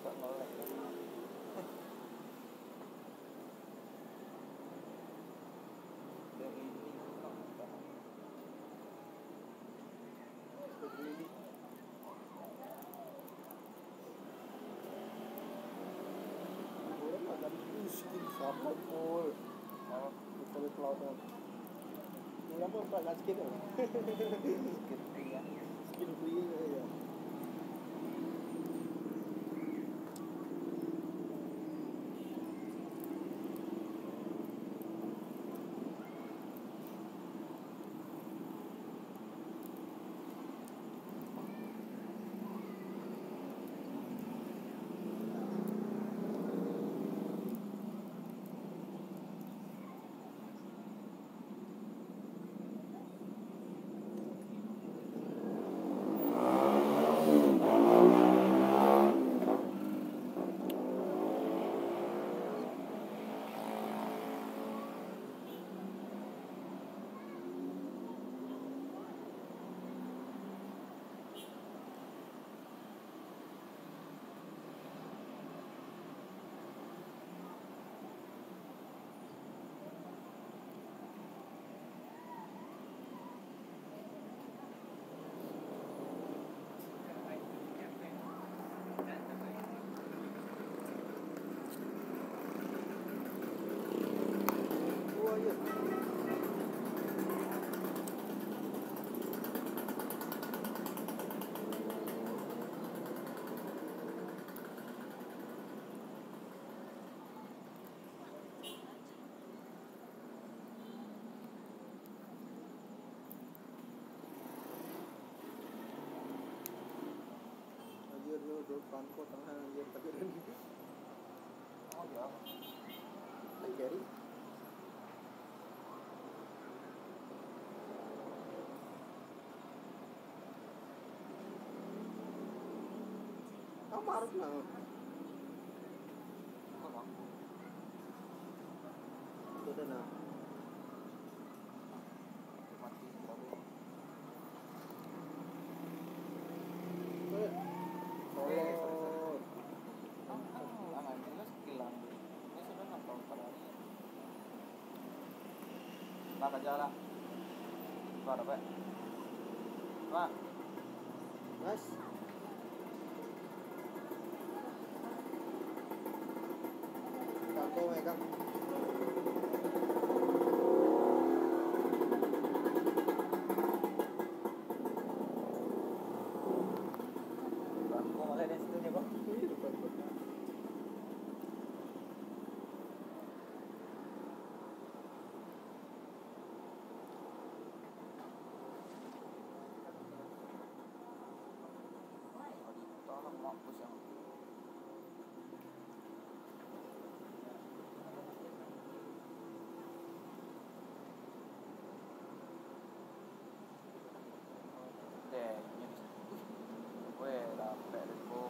suka ngelek kan. Dan ini begini. Boleh makan skin sama pol. Oh, kita pelautan. Mula pun tak nak skin tu. Skin free kan? Skin free ya. Depan kau tengah dia teguran. Oh ya. Lagi. Amar na. Itu na. Mati baru. Nak jalan. Pada apa? Pak. Mas. Kako megang. Kako mulai dari situ nih, Pak. Tolong mampus yang deh ini gue dapet itu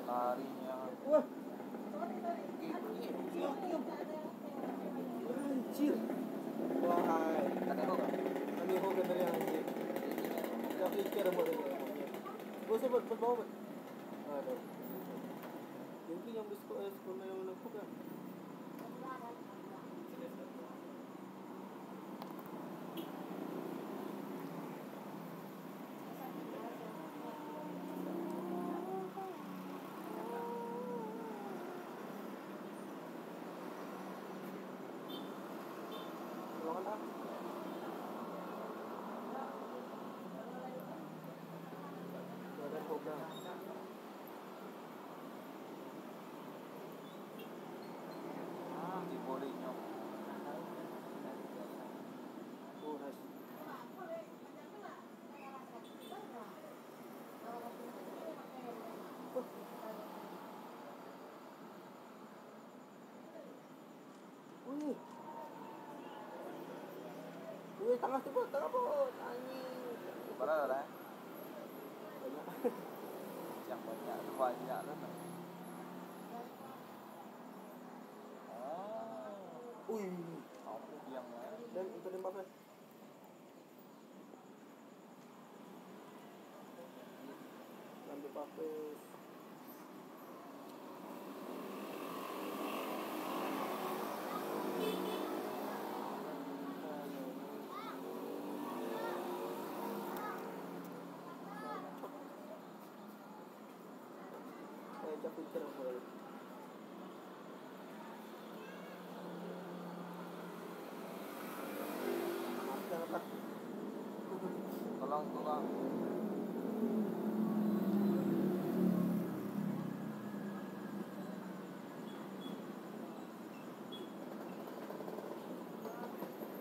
larinya. Wah. Anjir. Wahai. Kata kau kan? Kami hobi dari anjir. Kau pikir apa dia? Kau sebut berbawa. Aduh. Mungkin yang sekolah yang menepuk kan? Ada program. Di bodinya. Oh, nice. tengah tu pun, tengah pun. Anjing. Berapa dah? Banyak. Yang banyak lah. Ui. Aku diam lah. Dan itu nembak kan. Ambil papes. Saya pikir apa lagi. Apa? Tolong tukang.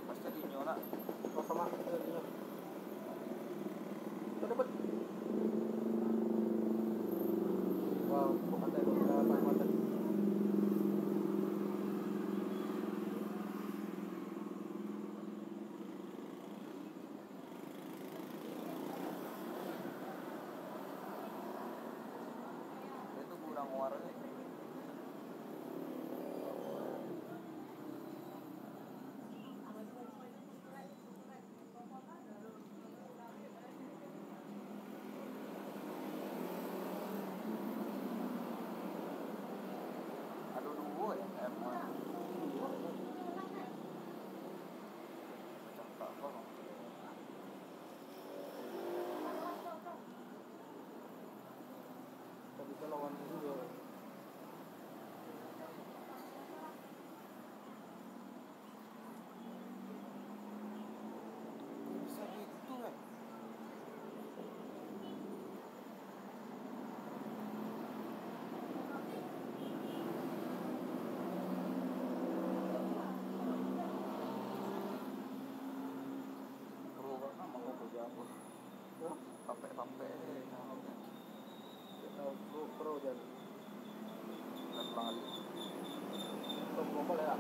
Pasti dinyo nak. Oh sama dinyo. Kita dapat. Wow, bukan tadi udah paling mata. Itu kurang warna. Aduh dua ya emang. Cakap apa? Tapi kita lawan juga. Bisa gitu kan? Keruak nama kau kerja apa? Hah? Sampai Pro dan dan lali. Tombol ya.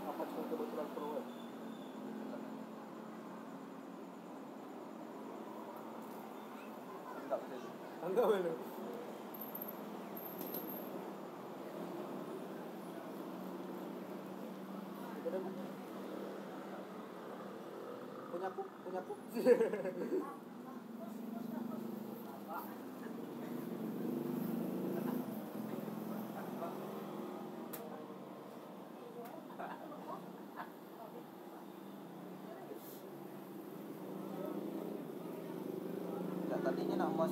Apa cuma kebetulan pro ya? Enggak bisa. Enggak boleh. Punyaku. Ya tadinya nak mau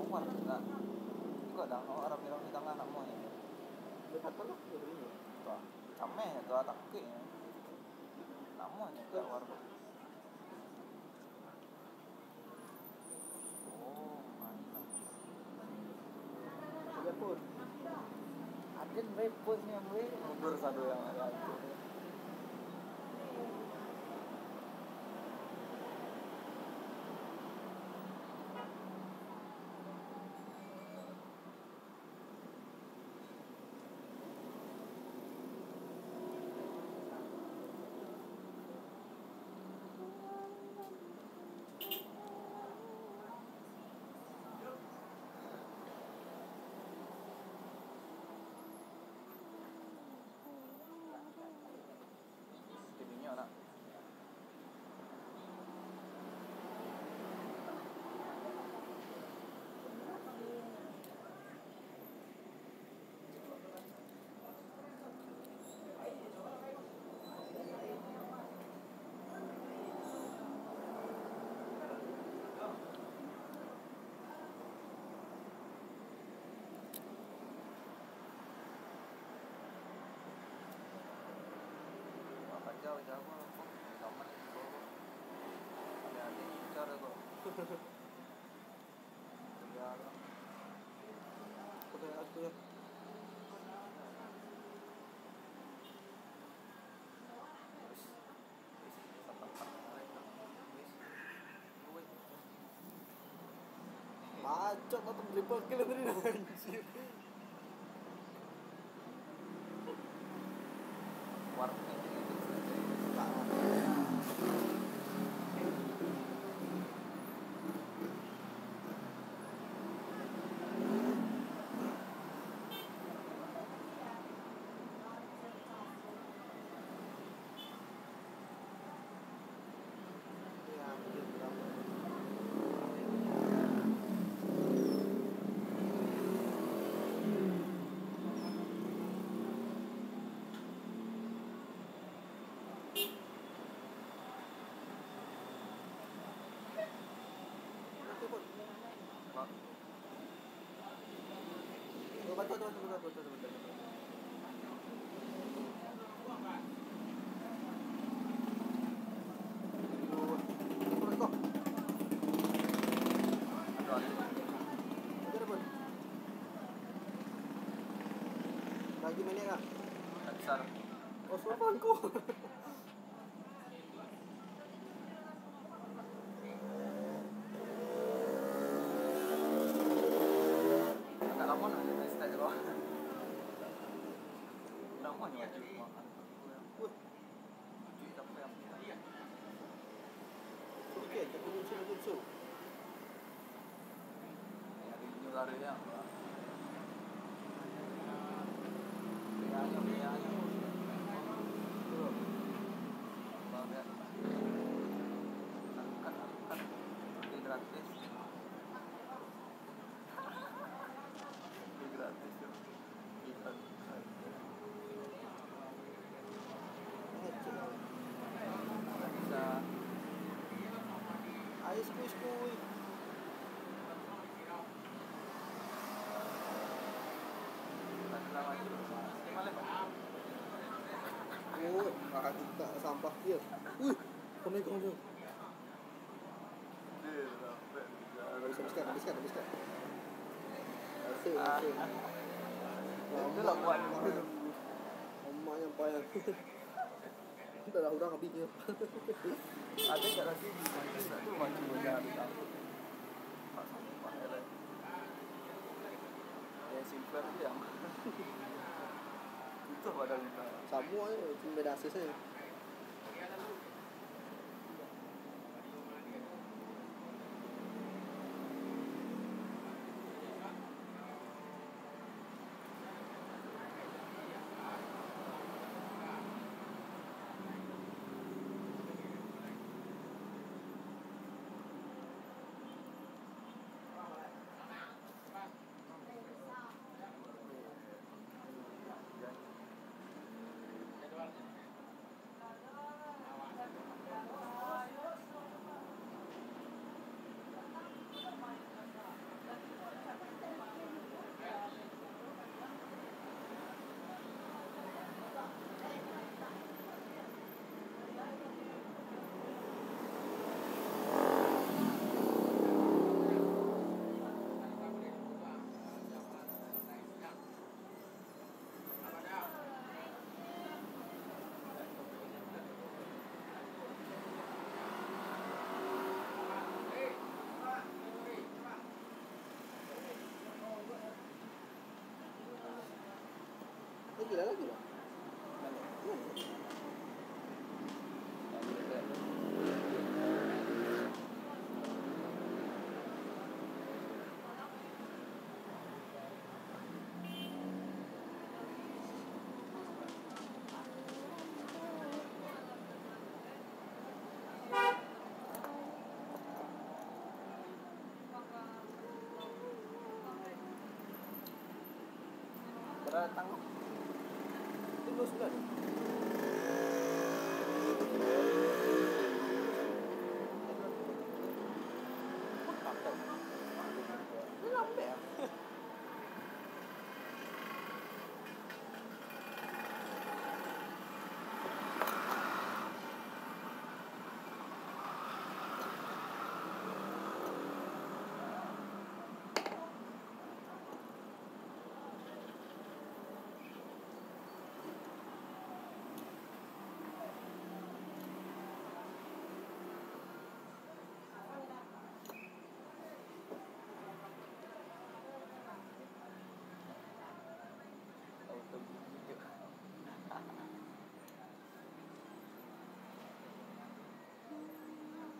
war enggak. Kok dah orang bilang di tengah nak mau ya. Dekat mana? Ini. Tuh, kame tu tak ke. Nak mau ya tak war. Oh, mantap. Dia pun. Ada repotnya gue mundur satu yang ada itu. Jadinya nak. Jauh apa? Kamu ni bawa. Ada cara tu. Ya. Oke, aku ya. Macok atau dribble kill tadi anjir. Warna ini. Tak. betul. Kok? Ada pun. Lagi mana kak? Tak besar. Oh, suara bangku. Agak lama nak dia start je bawah. Lama ni maju makan. Cuci apa yang Okey, kita kunci. ada negara yang ayam. Banget. Angkat. Ini gratis. Ini gratis tu. Ikan. Bisa. Air skui. Ada lagi. Ini malam. Oh, makan kita sampah dia. Kami kau tu. Dia sampai. Habiskan. Asyik. Itu lah buat. Emak yang payah. Kita dah udah habisnya. Ada kat lagi di mana tu macam benda ada tahu. Pak sampah dia. Yang simple tu yang. Itu padahal kita. Semua cuma beda asasnya. Lagi lah. Datang. Tunggu sebentar. Ini lambat ya?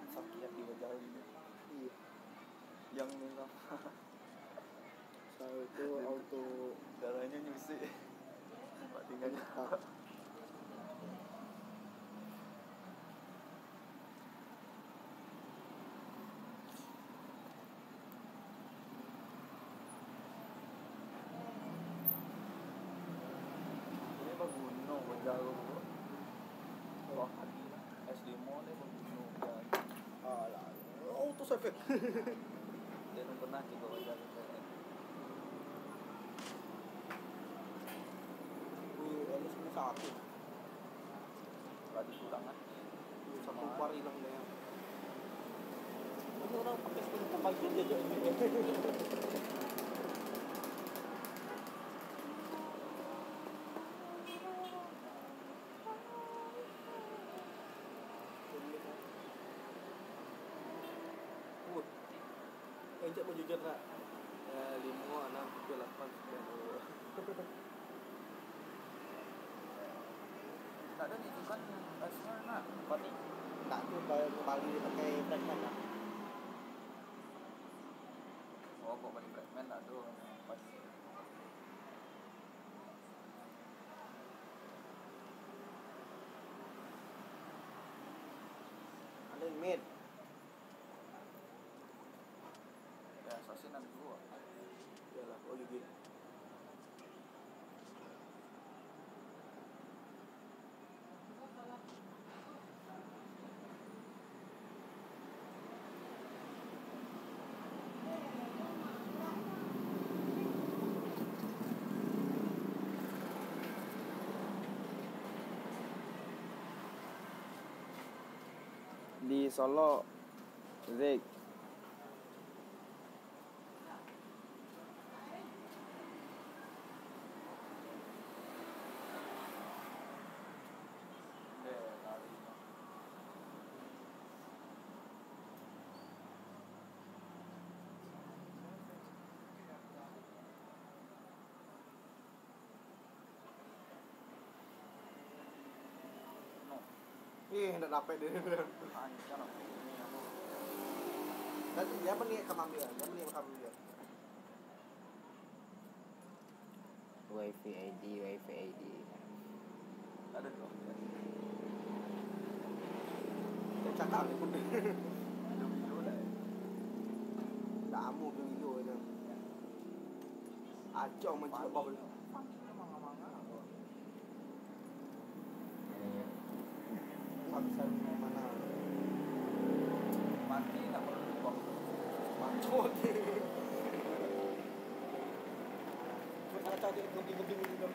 Sakit hati wajah ini. Iya. Yang ni lah. Saya itu auto Darahnya nyusik. Pak tinggalnya. Ini bergunung wajah aku. Wah, hati lah. S5 ni bergunung wajah. alah. Auto save. Dia belum pernah juga wajah kita. Satu. Lagi kurang kan. Satu par hilang dia. Ini orang pakai sepeda pagi dia je. Encik pun jujur tak? 5, 6, 7, 8, 9. Tak ada ni kan asal nak balik. Tak tu balik pakai fragment lah. Oh, kok balik fragment tak tu. Pasti. Ada mid. Ya, assassin ada dua. Yalah, oh gigi. Di Solo, Zik. Nak dapat dia. Anjir nak. Dan dia apa ni kamam dia? Dia ni kamam dia. Wifi ID. Ada dua. Dia cakap ni pun. Video dah. Dah amu video je. Acong macam apa pun. Habiskan mana? Mati tak perlu lupa. Macot. Macam tadi gebing-gebing gitu.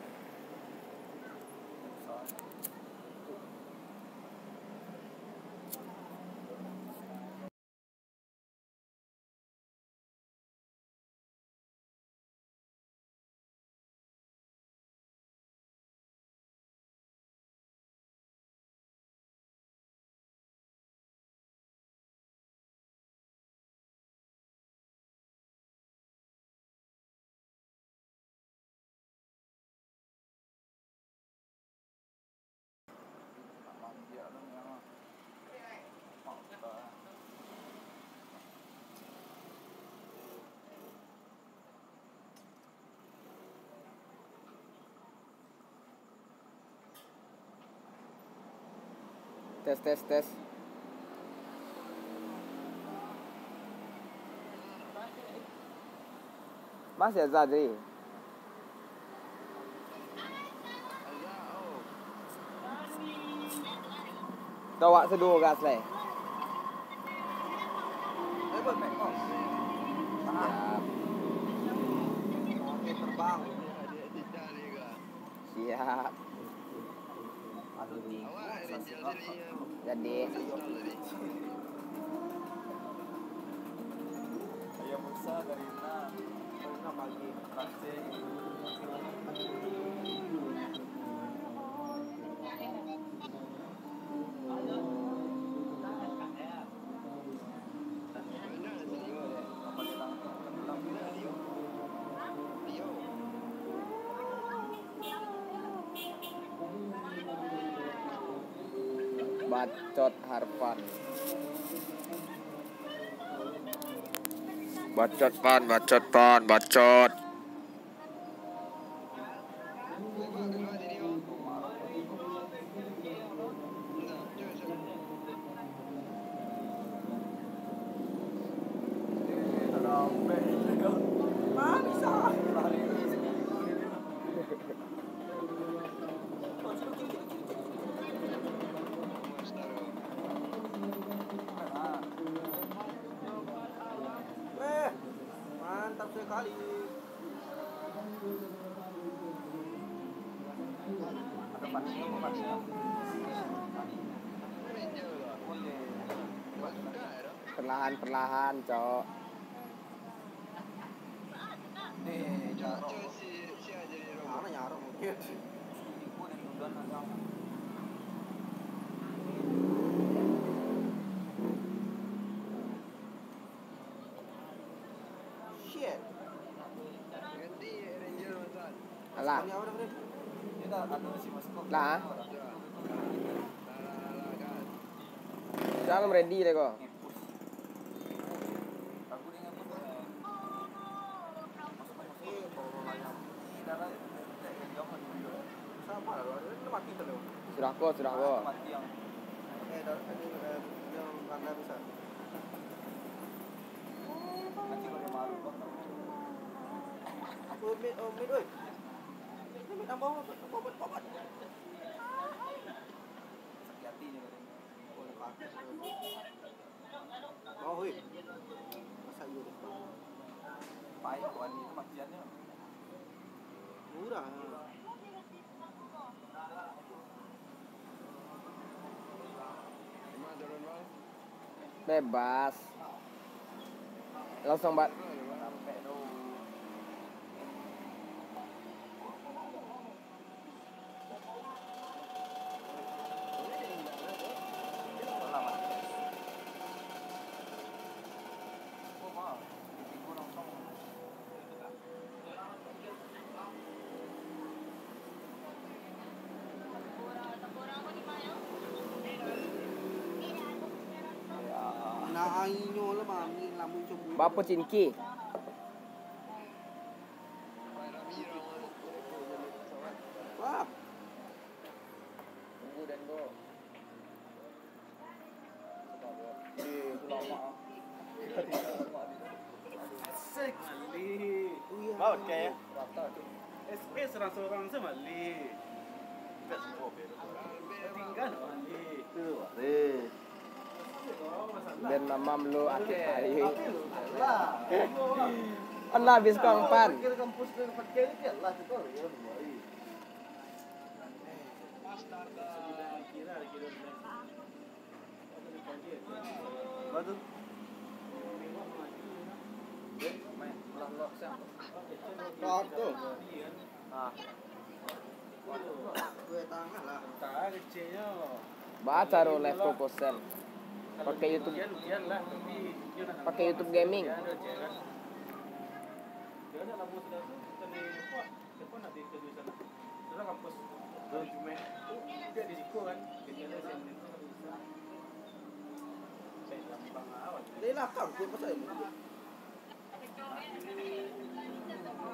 Dia tu memang. Mau tak. Tes. Mas ya Zadri. Tawak sedu gas leh. Level back kau. Siap. Dia terbang. Siap. Aduh ni. Jadi Ayam besar dari mana? Pernah pagi. Nasi. Bacot Harpan. Bacot. Mantap sekali. Ada Fani apa Fani ya? Fani. Boleh. Perlahan-perlahan, Cok. Nih, jarok. Mana nyarok mungkin. Ibu dan udan ada. Shit. Alah. Ini apa dah? Dia dah ada si Moskov. Lah. Jangan ready deh kok. Ngepus. Aku dia ngepus. Eh, kalau layak. Darah yang jangan dulu. Sama lah, ini mati terus. Sudah kok. Mati yang Ini yang karena besar. nanti kalau dia malu kok. Oh, mid, oi. Mid ambau, pobat. Sakit hati ni katanya. Oh, kaki. Oh, oi. Masa iya deh. Pahit kok ini kematiannya. Murah. Bebas. Langsung bat. Sampai tu. Selamat. Oh, mah. Tipu langsung. Na inyo lah mami lamun coba. Bapa cinki. Wah. Tunggu dan go. Asik mali. Iya. Baut kayak. SP seorang-seorang semali. Enggak semua beda. Tinggal mali. Dan nama lu akhir hari. Lah. Allah habis kong pan. Kira kampus ke tempat kiri dia lah tu ya. Batu. Main lock siang. Kau tu. Ah. Dua tangan lah. Tak kecilnya. Baca ro live proposal. Pakai YouTube. Lah, tapi dia nak Pakai YouTube gaming. dia ada je kan. Dia ada lampu sudah tu tadi kuat. Depan nak di kerja sana. Sudah kampus. Cuma dia di situ kan. Dia ada sen itu bisa. Sen lambang awal. Dia lah kau dia pasal ini.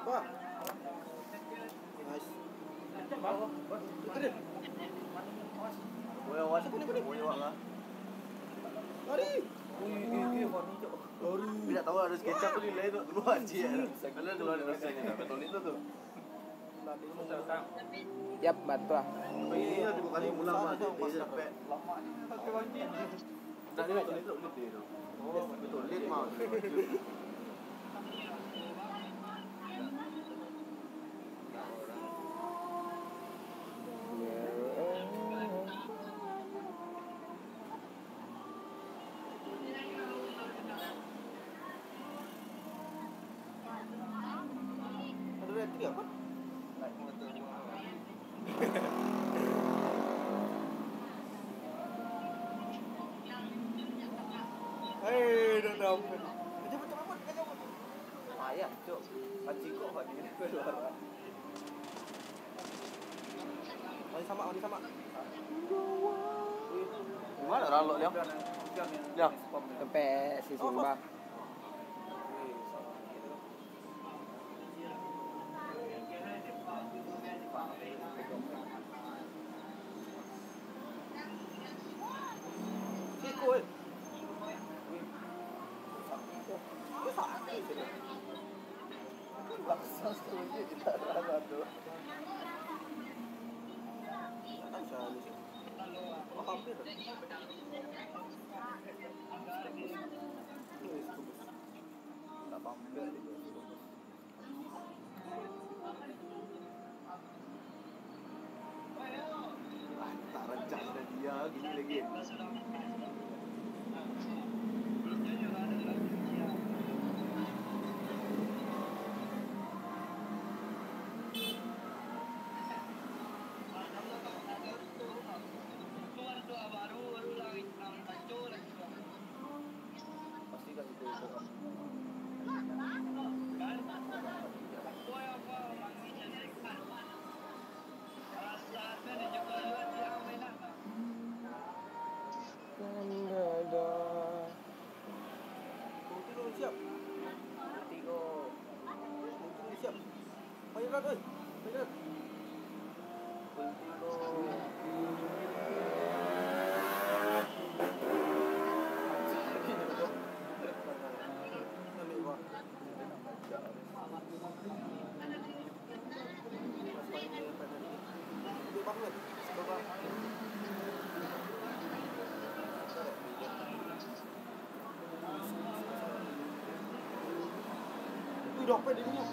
Wah. Nice. Macam bawah. Itu dia. Boleh awak boleh awak lah. Lari. Tidak tahu harus kecap tu nilai tu keluar je. Kalau keluar dari rasanya betul itu tu. Yap, batu lah. Ini nanti bukan ulang mah dia sampai lama ni. Pakai wajib. Dah dia betul itu betul tu. Oh betul lit mah. Ada bateri apa? Naik motor buang. Hei, dah dapat. Kejap. Ayah, cok. Pacik kok pak dia keluar. Mari sama. Di mana ralok dia? Ya. Sampai si Simba. Kiko eh. Kau sakit. Laksa setuju kita rasa tu. Oh, hampir. Tak pampir dia. gini lagi. Pasti kasih itu kan. Kunci dulu siap. Tigo. Kunci dulu siap. Panggilkan oi. Panggilkan. Ambil buah. Ambil bangun. Sebab Udah apa dia punya?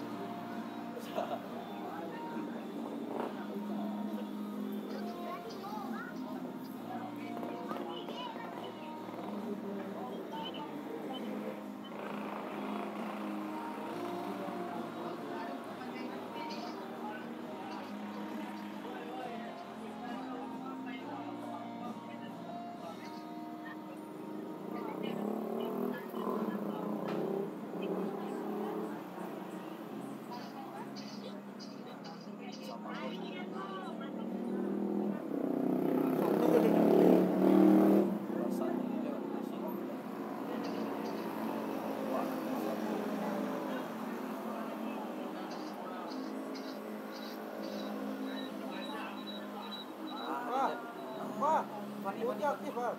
Kunci aktif ah.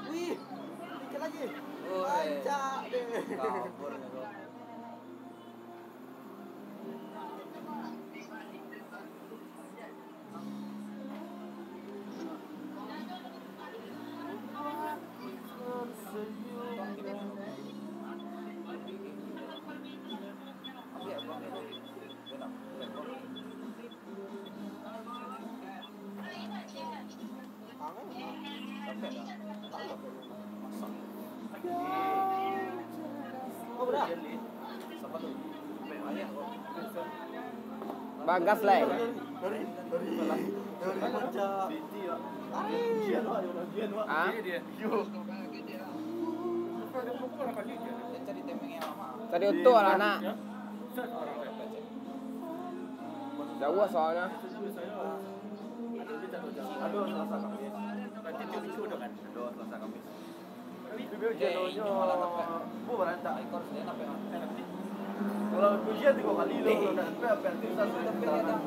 Wih, dikit lagi. Bancak deh. Kabur ya kau. Bagas lah. Dari bancak. Ah? Tadi utuh lah nak. Jauh soalnya. Aduh, Selasa Kamis. Aduh, Selasa Kamis. Bu berantak. Kalau ujian 3 kali lo, kalau nak sampai apa yang susah sudah terang.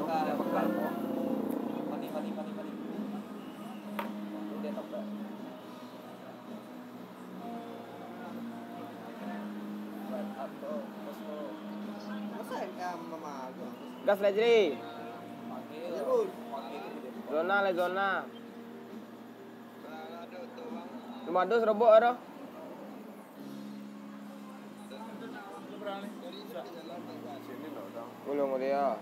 Masa yang mama aku? Gas lah jadi. Terus. Zona lah zona. Cuma dos robot ada. Belum dia.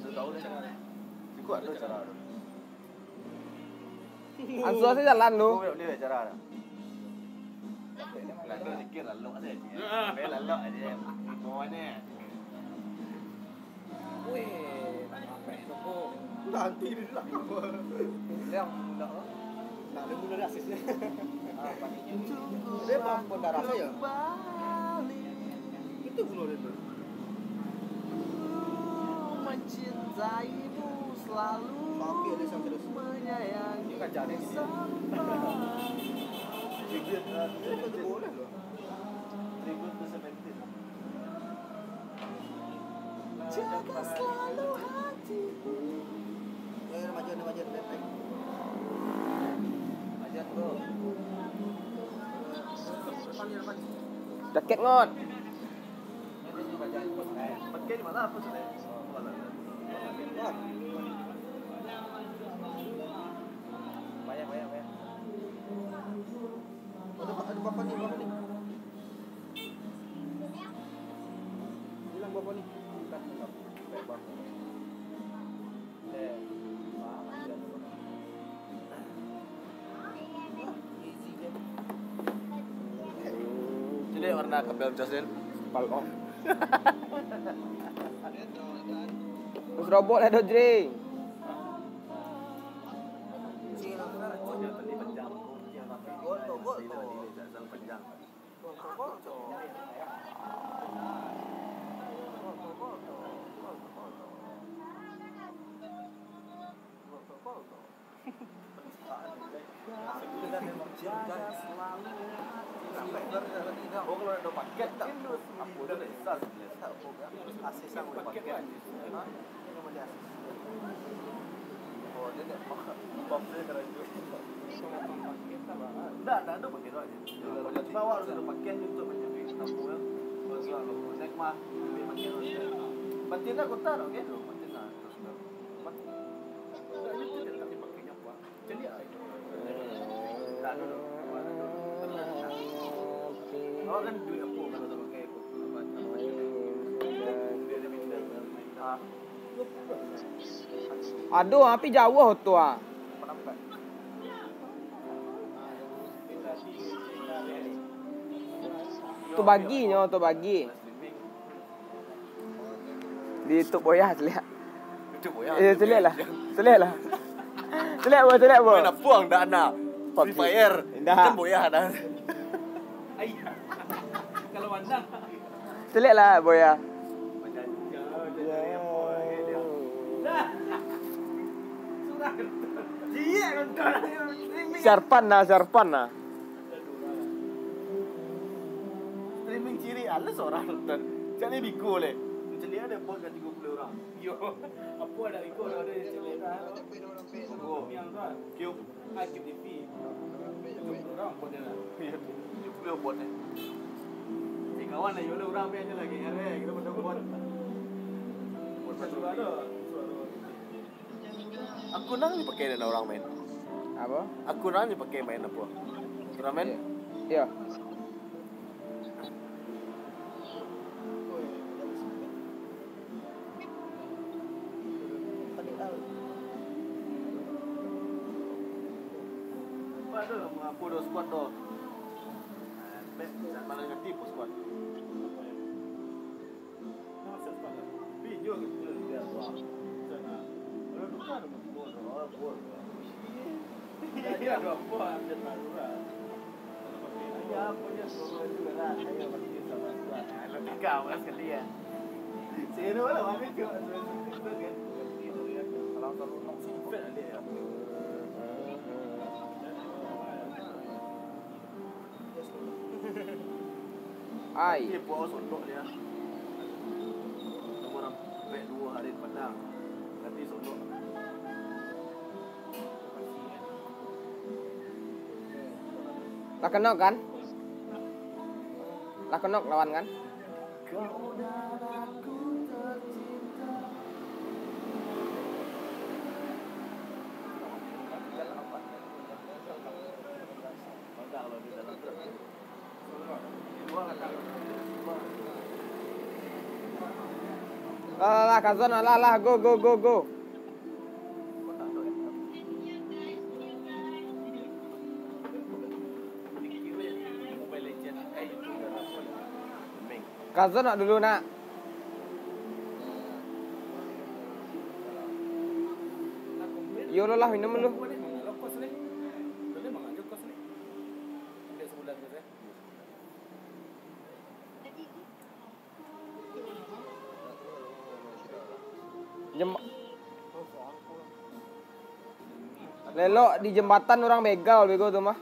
Sudah tahu dah cara. Kuat tu cara. Ansur sih jalan lu. Kau dia cara dah. Lalu sikit lalu aja. Lalu aja. Mau ni. Wih, apa itu kok? Nanti dia lah. Yang dah. Nak ada mula rasisnya. Apa ni? Dia mampu darah saya. Itu guna dia tu. Mencintaimu selalu. Pakai dia sampai terus. Menyayangi. Kan jadi ni. Itu boleh loh. Tribute to 17. Jaga selalu hatiku. Majan lepek. Ajar tu. Depan. Jaket ngot. Pakai di mana apa sudah? Wah, Banyak. ada bapak ni. Bilang bapak ni. Bukan. bang. Jadi warna kabel Justin. Pal off. Terus robot ada jring. Oh kalau ada paket tak? Apa dah besar sebelah tak apa asis sang paket kan? Ha? Ini macam asis. Oh dia tak makan. Bapa kerja. Tak ada paket aja. Bawa harus ada paket untuk menjadi tamu ya. Kalau naik mah lebih paket aja. Batina kota tak okey tu. Batina terus dah. Tak itu dia tak dipakai apa. Jadi tak ada. Oh kan duit apa kalau tak pakai apa Aduh, api jauh tu ah. penampak. Tu baginya, tu bagi. Di YouTube boya terlihat. Itu boya. Terlihat lah. Terlihat lah. Terlihat bo. Mana puang dah nak. Free Fire. Kan boya dah. Ayah. Kalau anda Terlihat lah boya. Syarpan lah. Streaming ciri ada seorang nonton. Jadi biko le. Jadi ada pun kan 30 orang. yo apa ada ikut ada cerita Oh, yang tu Cube. Cube TV orang pun dia Cube bot ni. Si kawan lah, yola orang punya lagi. Hari kita pun bot. Bot satu ada. Aku nang ni pakai dan orang main. Apa? Aku nang ni pakai main apa? Turnamen? Ya. Ada aku dah squad tu. Bet mana ngerti pun squad. video dia buat sana ada bukan bol dia ada apa dia tahu lah ya punya semua juga lah saya bagi sama tuan kalau kau kan sekali ya zero lah mana kau itu kan kalau nak simpan dia Ai. Dia puas sondok dia. Orang bet 2 hari Padang. Nanti sondok. Lah kenok kan? Lah kenok lawan kan? Kau dan aku tercinta. Kalau di dalam truk. Lah Kazon lah go. Kazon nak dulu nak. Yo lah minum dulu. Lelok di jembatan orang begal bego tu mah.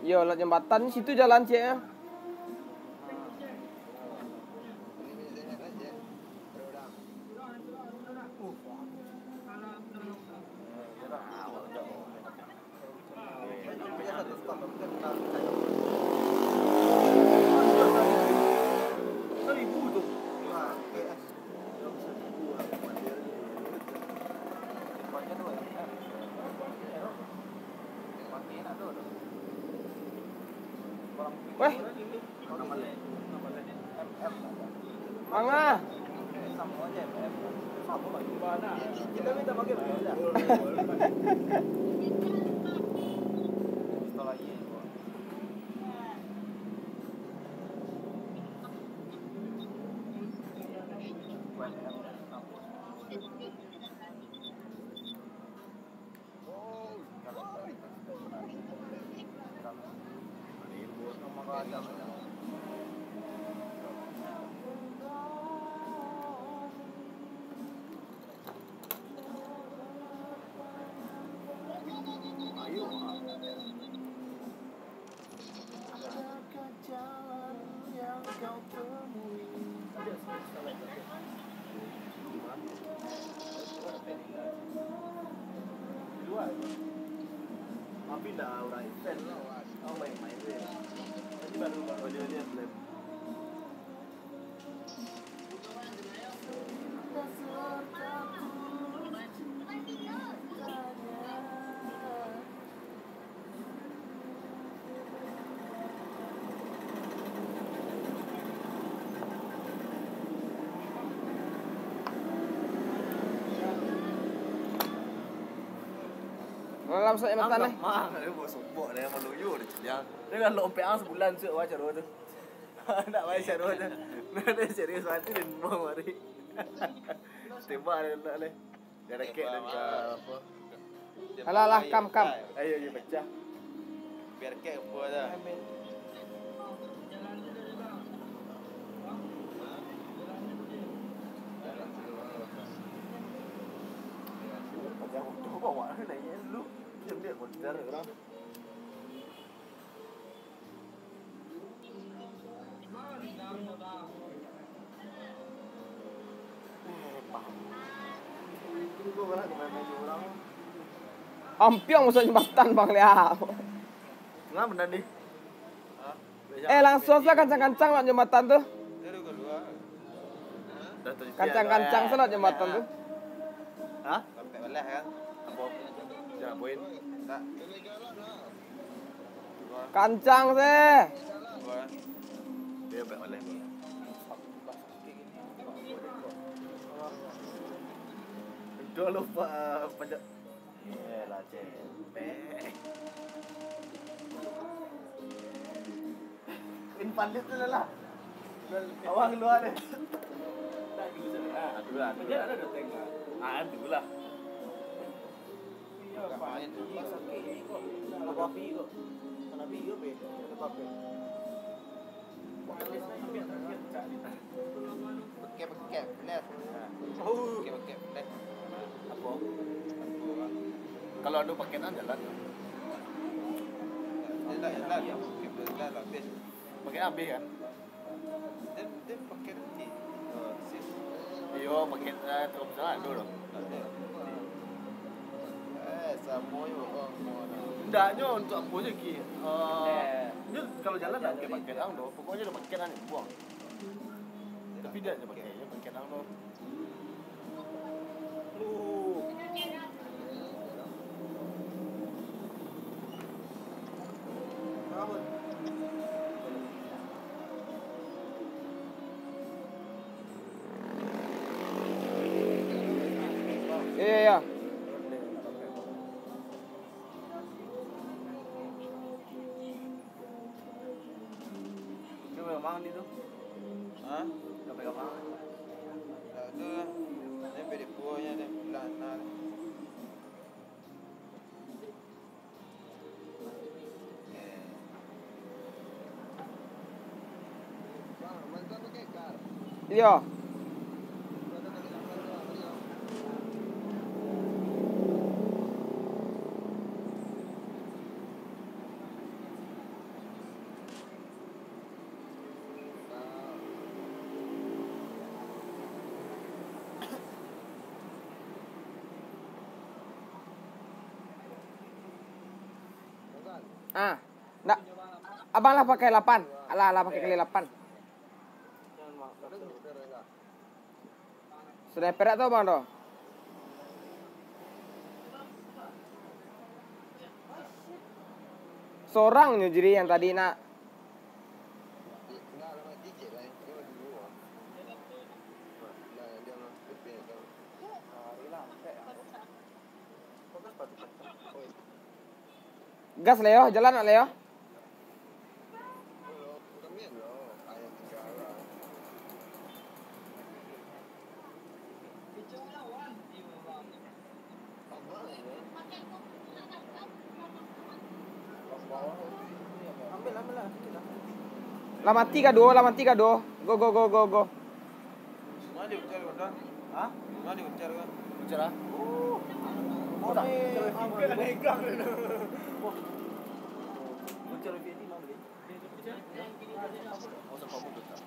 Yo, lah jembatan situ jalan cik ya. Enak tu. Weh, Nama lain. MM. mana? Sama aja MM. Sama lagi mana? Kita minta pakai beda. Setelah ini. Tapi dah orang event lah. Oh main-main dia. Nanti baru dia blame. Malam saya makan ni. Mah, dia buat sobok dia meluyu dia. Dia kan lompek ang sebulan suk wajar tu. Nak wajar tu. Dia serius mati dia mau mari. Tembak dia nak le. Dia raket dan ke apa. Alah, kam. Ayo pecah. Biar kek apa dah. Jangan tu bawa ke naik lu. Jam dia konser kan. Itu orang main orang. Ampiong masuk jembatan Bang Liao. Enggak benar nih. Langsung saja kancang-kancang lah jembatan tuh. Dari kedua. Kancang-kancang sana jembatan tuh. Hah? Sampai belah kan. Apa? Jangan poin. Tak. Kancang sih. Dua. Dia baik oleh. Itu lupa pajak. Yalah cepet. Invalid tu lah. Awang luar deh. Tak gitu saja. Aduh lah. Dia ada tengah. Aduh lah. Main tu. Apa api kok? Mana api kok be? Apa be? Pakai flash. Oh. Pakai flash. Apa? Kalau ada paketan jalan. Dia tak jalan. Pakai flash habis. Pakai habis kan? Dia pakai nanti. Sis. Iyo paket terus jalan dulu. Semua yo Hendaknya untuk apa je ki? Dia kalau jalan tak pakai paket ang doh. Pokoknya dia paket ang buang. Tapi dia je pakai paket ang doh. Iya. Dia memang ni tu. Hah? Dia memang. Tak ada. Dia beri buahnya dia lana. Iya. Nggak. Abang lah pakai 8. Alah pakai kali 8. Sudah perak tau bang doh? Seorang je jadi yang tadi nak. Gas Leo, jalan nak Leo. Ambil lah. Lah mati kah do? Go. Mana dia bicara kan? Hah? Mana dia bicara kan? Bicara. Oh, ambil negang dia. Bicara Vietnam mana boleh? Oh, sampai apa tak?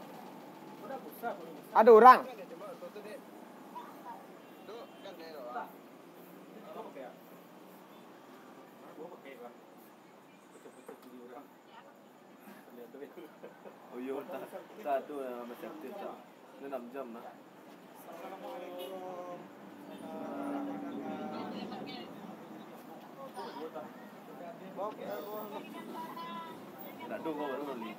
Ada orang. Oh iya, tak tu yang macam tu tak. Dia 6 jam lah. Tak ada kau baru beli.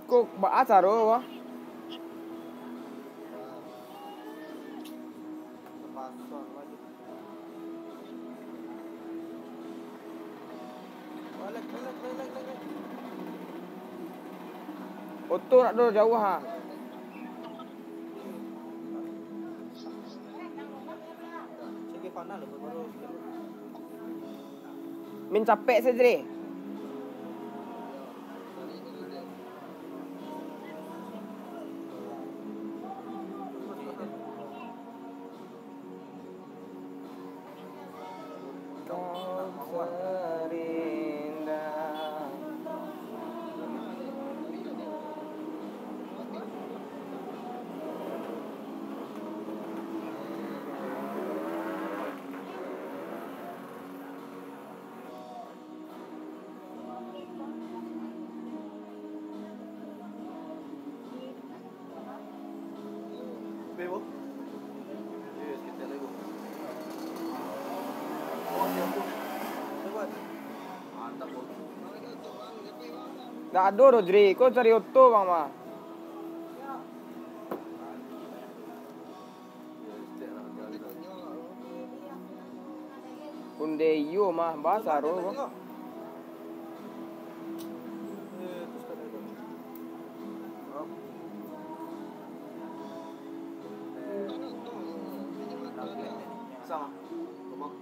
Kok acar wah. Pasang lagi. Balik. Oto nak do jauh ha. Segi panah lah baru. Min capek saja. Bebo. Yes, kita lagi. Oh, siap tu. Cepat. Mantap bos. Tak ada Rodri. Kau cari Otto bang mah. Kunde yo mah bahasa ro. Sama. Rumah.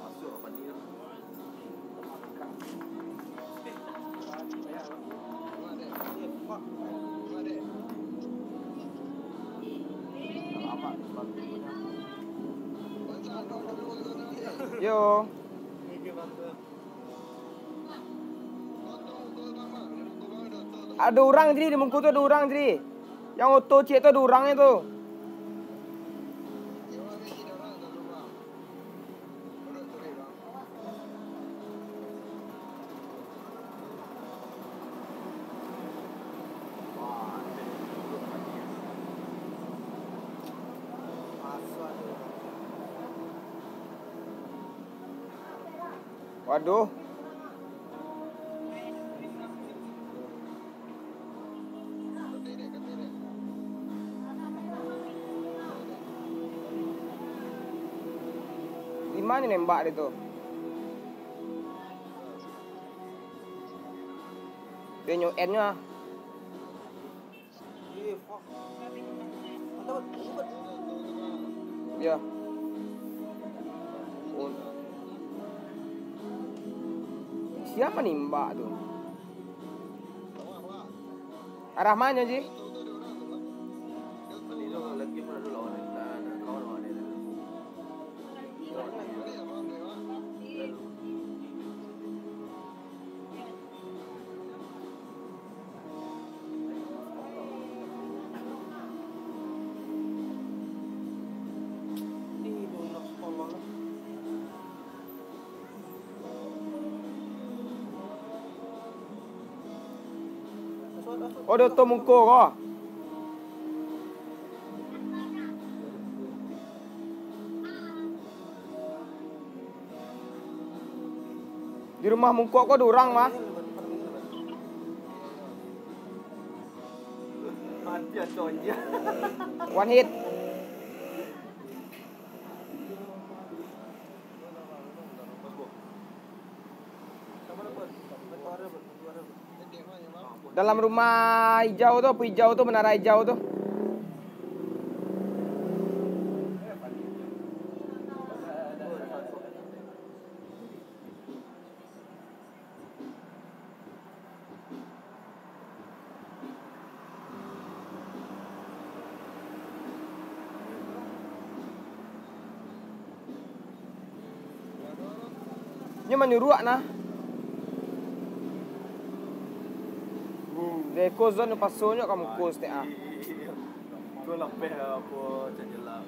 Masuk apa ni lah. Yo. Ada orang jadi di Mengku tu ada orang jadi. Yang Otto cik tu ada orang itu. Waduh. Di mana nembak dia tu? Dia nyok N-nya. Ya. Siapa nembak tu? Arah mana Ji? Tadi tu lagi pun ada lawan ni. Lawan ni. Oh, Dr. Mungkur kau. Di rumah Mungkur kau ada orang mah. Mati aja dia. One hit. Dalam rumah hijau tu, apa hijau tu, menara hijau tu. Nya menyuruh nah. De kozon no pasonyo kamu kos te ah. Kau lapeh apa jelah.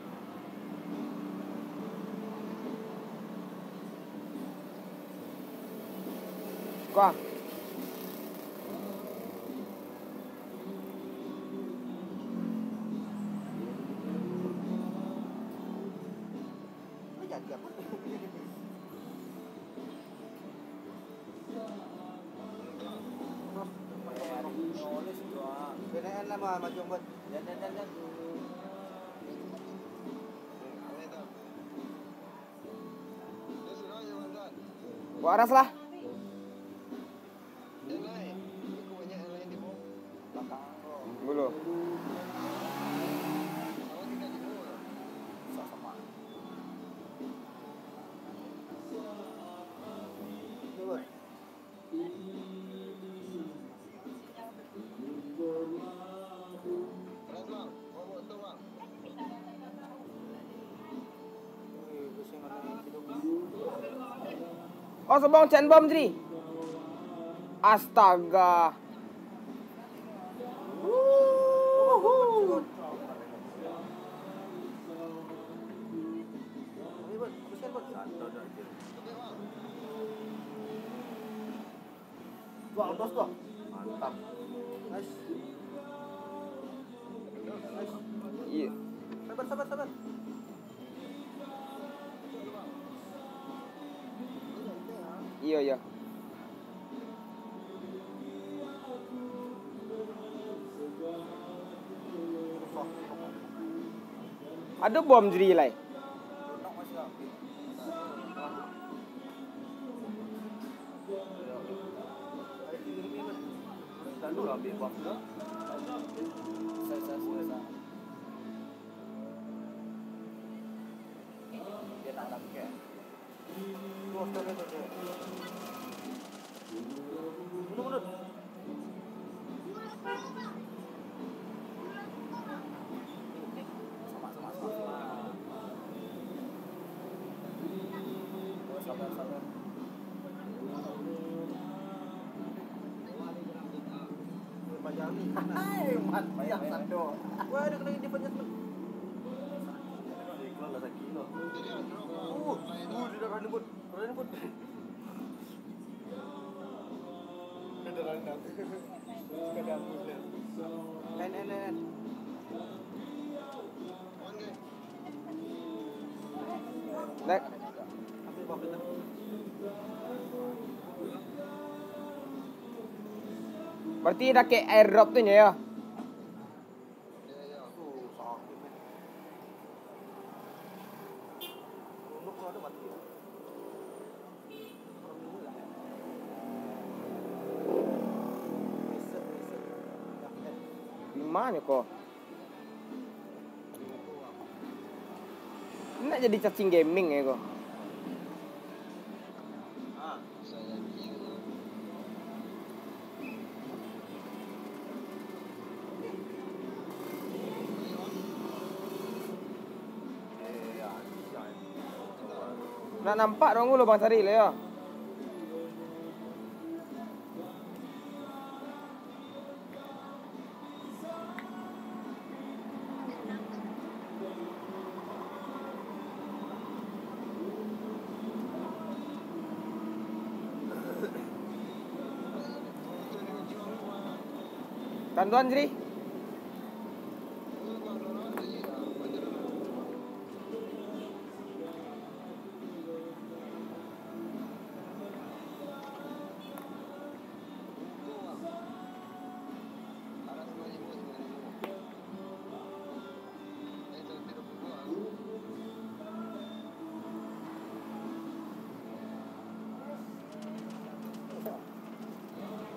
Kau. Kenaan lah mah macam buat. Dan. Waras lah. Belum. Oh, sebong cen bom jadi. Astaga. Buang dos tu. Mantap. Nice. Iya. Sabar. Iya. Ada bom jadi lai. Lalu ambil buah tu. Saya. Dia tak nak ke. Terus tu. Mundur. Sama. Sabar. Panjang ni. Hai, mati yang satu. Wah, ada kena dia panjang. Iklan lah sakit lah. Dia dah running pun. Dia dah running. Sekadar hapus dia. Lain. Nek. Ambil bom dia. Berarti dah ke airdrop tu nya ya. Sakit ni. Untuk kau ada mati. Di mana kau? Nak jadi cacing gaming ya kau. Nak nampak dong lu Bang Sari lah ya. Tantuan Jri.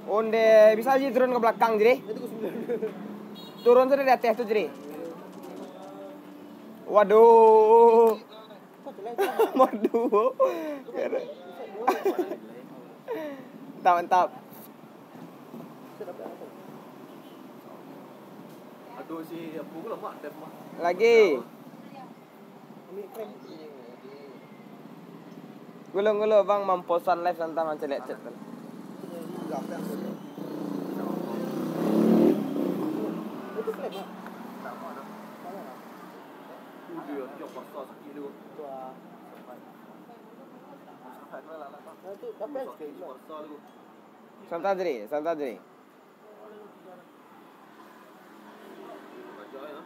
Onde bisa aja turun ke belakang Jri. Itu ke 9. Turun sudah di atas tuh Jri. Waduh. Waduh. Mantap, mantap. Aduh si apa pula mak tem mak. Lagi. Gulung-gulung bang mamposan live santai macam lecet. Itu flap mak. Tak mau dah. Dia jok pasal sakit dulu. Wah. Sampai lah lah. Itu apa yang sekali? Pasal dulu. Santai Jri, santai Jri. Baca ya.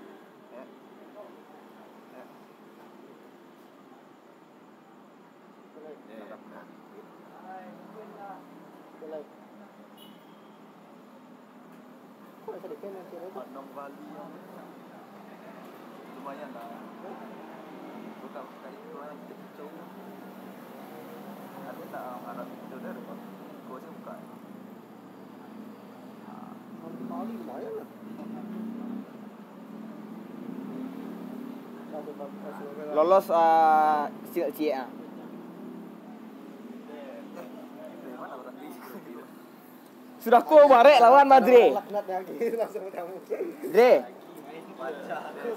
Kau ada kan nanti ada. Enam kali. Lumayan lah. Bukan kali lumayan kecil. Ada tak harap itu dah dapat. Kau sih buka. Kali lumayan lah. Lolos silat cia. Mana orang ni? Sudah ku barek lawan Madrid. Laknat lagi langsung kamu. Jri, Baca dia.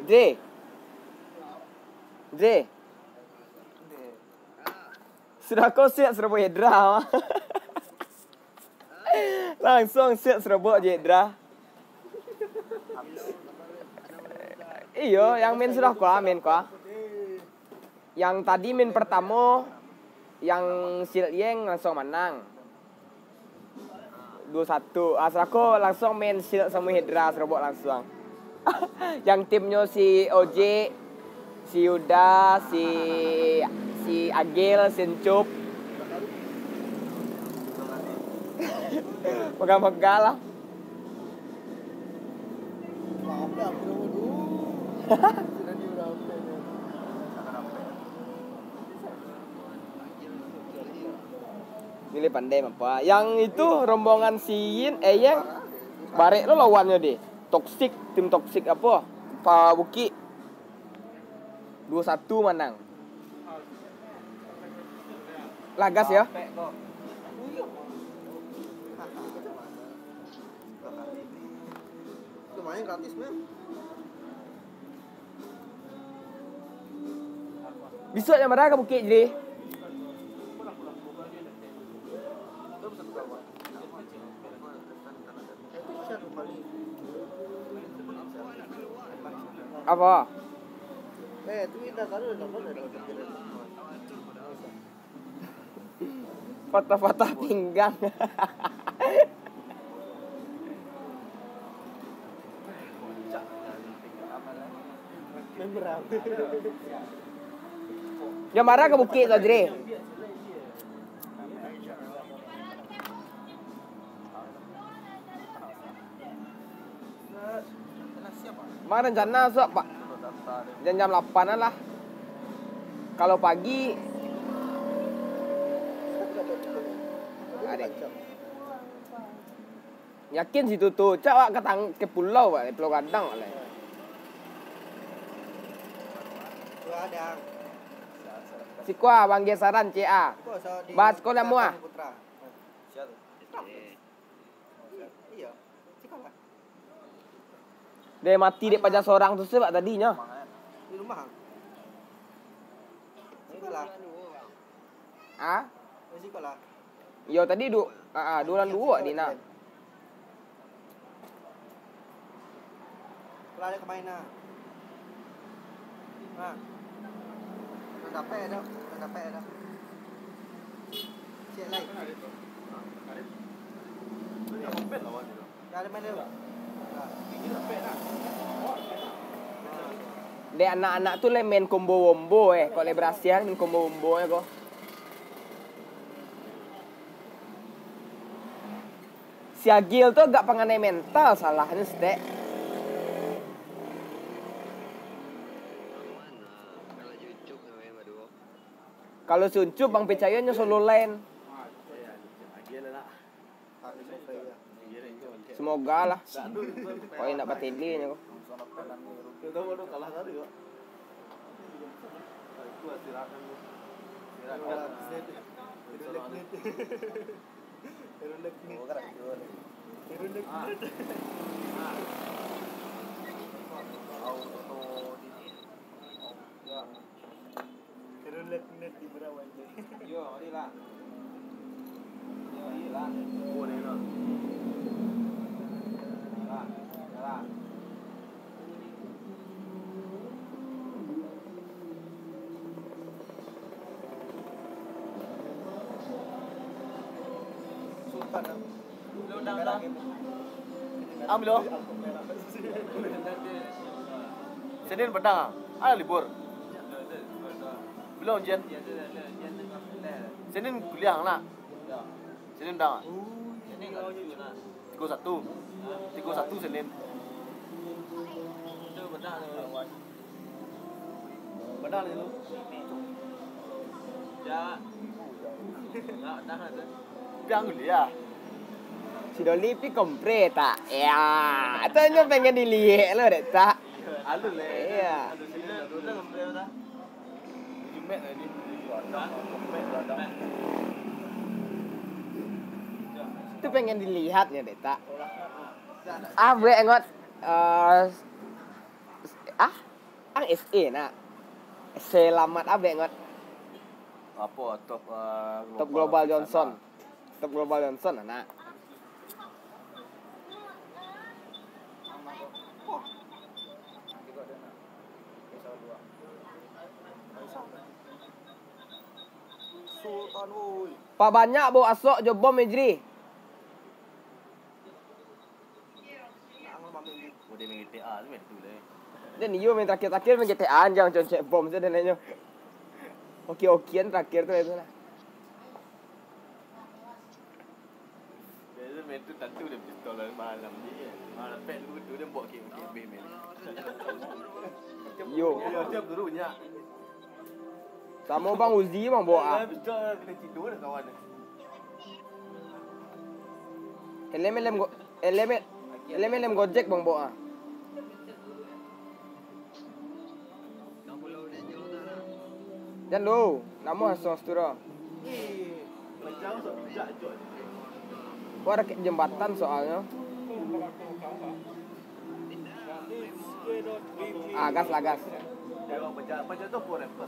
Jri. Jri. Sudah kau siap serabut Hedra. Langsung siap serabut Hedra. Iyo, yang main sudah kau, main kau. Yang tadi main pertama, yang silat Yeng langsung menang. 2-1. Asal aku langsung main silat sama Hedra serabut langsung. Yang timnya si OJ, si Yuda, si Agil, Sencup. Pegang-pegang lah. Maaf dah aku dulu. Sudah di berapa ni? Milih pandai apa? Yang itu rombongan si Yin, Yang barek lo lawannya deh. Toxic, tim toxic apa? Pak Buki. 2-1 menang. Lagas ya. Lumayan gratis mem. Bisa yang mana ke Bukit jadi? Apa? Tu kita kan dah dapat dah. Patah-patah pinggang. Memberang. Yang mana ke Bukit Sadri? Mana rencana sok Pak? Jam 8-an lah. Kalau pagi ada. Yakin situ tuh, cak ke pulau Pak, Pulau Gadang lah. Ada. Si Kwa Bang Gesaran CA. Bas kau dah muah. Iya. Cikal. Dia mati dek pajak seorang tu sebab tadinya. Di rumah. Cikal. Ah? Cikal. Yo tadi 2 Dina. Kalau ada kemain nah. Ha. Dapat dah. Dapat dah. Cek lain. Ini apa bel lawan dia? Ada main dia. Dek anak-anak tuh le main combo wombo kok le berasihan main combo wombo kok. Si Agil tuh gak pengenai mental salahnya stek. Kalau suncup Bang Pecayo solo line. Semoga lah. Kok enak bateli nya kok. Udah kalah tadi kok. Gua silakan. Ambil loh. Senin petang, ada libur. Belum Jen. Senin kuliah nak. Senin dah. Tiga satu Senin. Benar itu. Ya. Biang kuliah. Si Doli pi kompre tak? Ya, tanya pengen dilihat lo dek tak? Alu le. Iya. Jumet ni. Itu pengen dilihatnya dek tak? Ah, gue engot ang SE nak. Selamat abe engot. Apa Top Global Johnson. Top Global Johnson anak. Sultan oi. Pak banyak bawa asok jo bom Ejri. Udah main GTA tu main tu le. Dan iyo main terakhir-terakhir main GTA jangan concek bom saja dan lainnya. Oke-okean terakhir tuh itu lah. Dia main tu tentu dia pistol malam ni. Malam pet tu dia bawa KB main. Yo. Ya tiap dulunya. Sama Bang Uzi bang bawa. Pistol kena tidur dah kawan. Elem Gojek bang bawa. Dan lo, nama asal stura. Macam sejak jod. Gua ada jembatan soalnya. Gas lah gas. Dia macam tu pun rapper.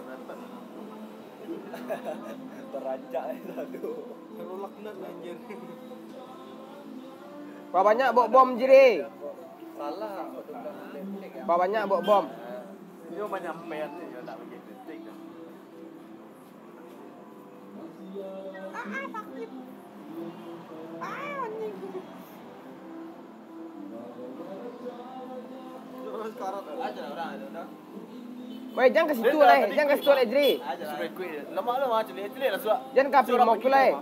Terancak satu. Terulak nak anjir. Pak banyak bawa bom Jiri. Salah. Pak banyak bawa bom. Dia banyak pen ni dia tak pergi detik dah. Sakit. Anjing. Sekarang aja orang ada. Wei, jangan ke situ lah, jangan ke situ lah Jiri. Sudah kuih. Lama celik lah sudah. Jangan kapi mau kulai.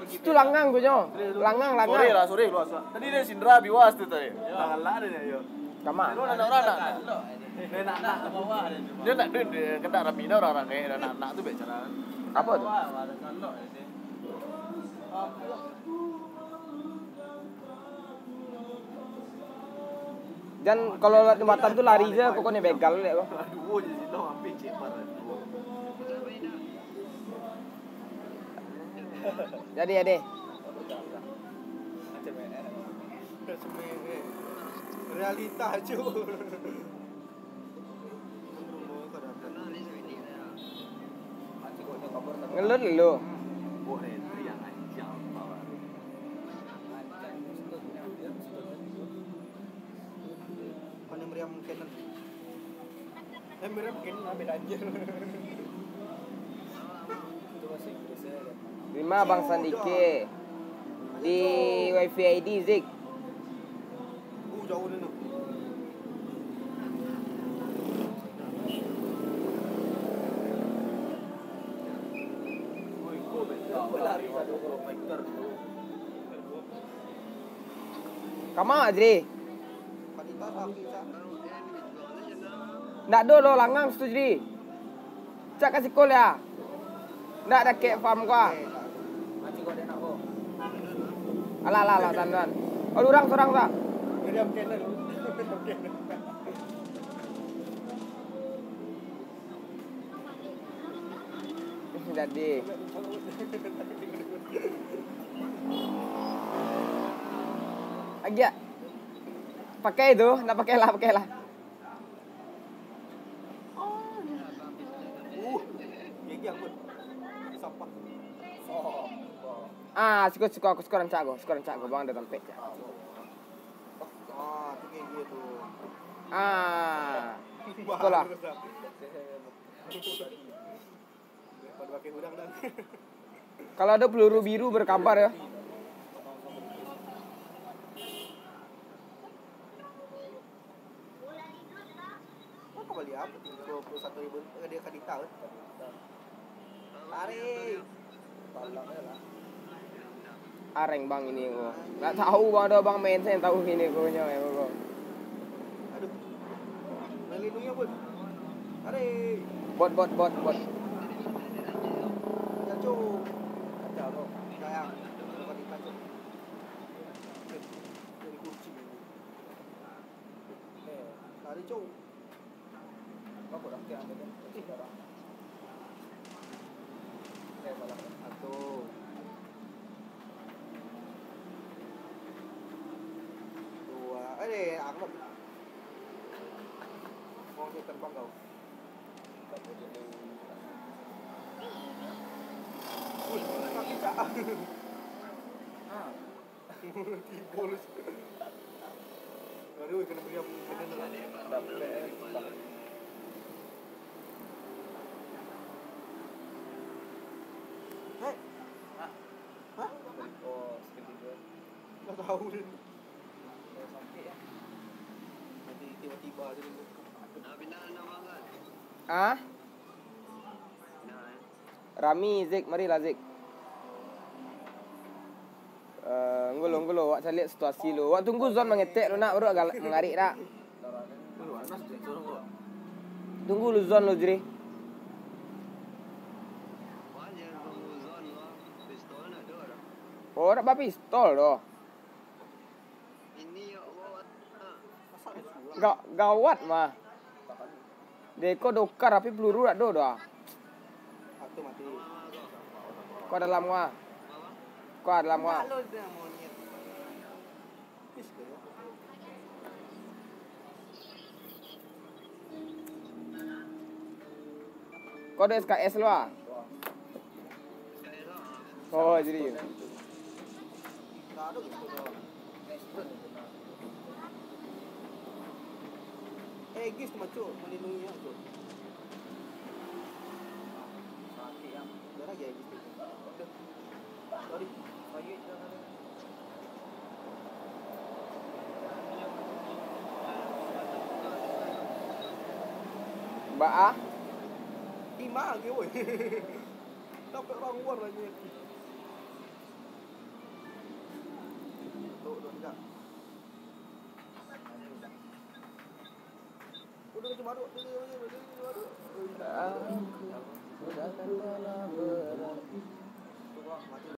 Situ langang gue nyo. Langang. Sore keluar sudah. Tadi dia Sindra biwas tu tadi. Langan lah dia yo. Kama. Dia orang nak. Dia nak bawah dia. Dia nak dia kena rapi dah orang kayak nak tu bicara. Apa tu? Dan kalau lewat jembatan tu lari je, pokoknya begal deh kok. Aduh, jadi lo ambil cepar. Jadi ya deh. Realita aja. Ngelut lu. Boleh yang aja. Mana meriam Canon? Meriam Canon ambil anjir. Terima Bang Sandike. Di WiFi ID Zik. Lari satu vektor. Kamu Adri? Kadita sakit sa. Ndak do lo langang setuju di. Cak kasih call ya. Ndak ada kek farm gua. Macam kau dia nak kau. Alah tandan. Oh orang sorang tak? Jadi am Canon. Jadi. Agak. Pakai itu, nak pakailah. Gigi aku. Sampah. Suka aku skor rancak aku bang ada tempat. Tu gigi tu. Sekolah. Pada pakai udang dah. Kalau ada peluru biru berkabar ya. Kau beli apa? 21.000 dia Kadita. Tarik. Areng bang ini gua. Nggak tahu bang ada bang main saya tahu ini gua nya ya gua. Aduh. Melindungi pun. Tarik. Bot. Cacu. Kacau. Sayang. Kadita tu. Jadi kucing. Tarik cu. Apa dah kira ada kan? Sekarang. Salah. Satu. Dua. Aku mau terbang kau. Kaki cak. Bolus. Aduh, kena beri apa? Hei. Hah? Oh, sekali Tak tahu dia. sampai ya. Nanti tiba-tiba dia dulu. Rami Zik, marilah Zik. Ngulo, wak lihat situasi lu. Wak tunggu zon mengetek lu nak baru agak mengarik tak. Tunggu lu zon lu Jri. Oh, nak bawa pistol doh. Gawat mah. Deko dokar tapi peluru tak do dah. Satu mati. Kau dalam gua. Kalau dia monyet. Pis ke ya? Kau ada SKS lu ah? Oh, jadi. Tak ada gitu dah. Gis tu macam melindungi yang tu. Sakit yang. Dah lagi gis tu. Sorry. Sakit jangan. Mbak ah? Ima ke woi. Dapat orang luar lagi. Tu dah. Udah cuma dua. Sudah dalam berat. Mati.